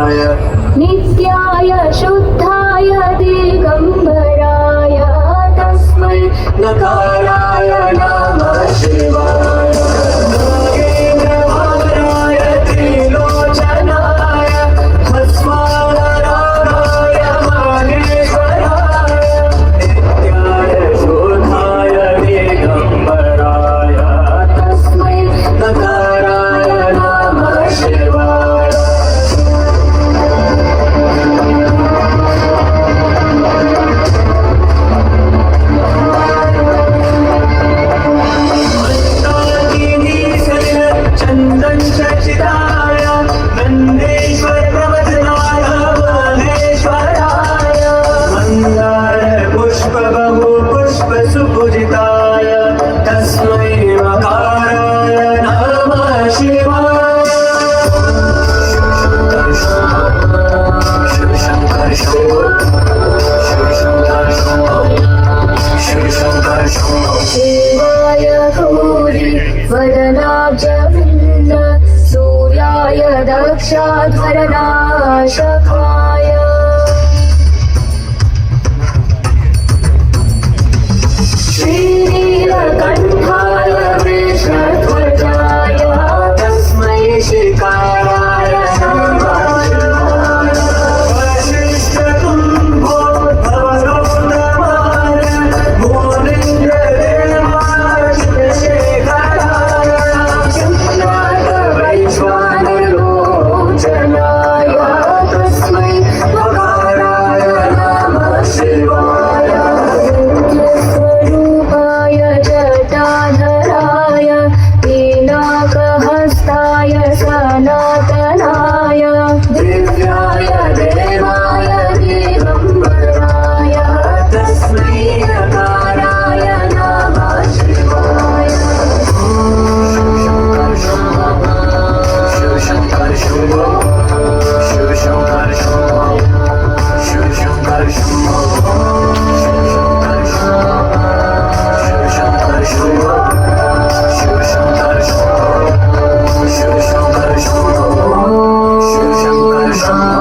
नित्याय शुद्धाय दिगंबराय तस्मै नकाराय नमः शिवाय नागेन्द्रहाराय त्रिलोचनाय भस्माधराय माहेश्वराय नित्याय शुद्धाय दिगंबराय तस्मै नकाराय नमः शिवाय चंदन चर्चिताय नंदेश्वर प्रवचनाय महेश्वराय मंदार पुष्प बहु पुष्प सुपूजिताय तस्मै मकाराय नमः शिवाय शिव शंकर शंभो शिव शंकर शंभो शिव शंकर शंभो शिवाय गौरी वदनाब्ज सूर्याय दक्षाध्वरनाशकाय श्रीनीलकण्ठाय वृषध्वजाय तस्मै शिकाराय नमः शिवाय वशिष्ठतुम्भो भवरोत्तमाय भूमिन्द्रदेवाय शिवशेखराय वैश्वानरोचनाय तस्मै मकाराय नमः शिवाय स्वरूपाय जटाधराय पीनाकहस्ताय सनातनाय दिव्याय देवाय दिगंबराय तस्मै नकाराय नमः शिवाय शिव शंकर शंभो शिव शंकर शंभो शिव शंकर शंभो शिव शंकर शंभो शिव शंकर शंभो शिव शंकर शंभो शिव शंकर शंभो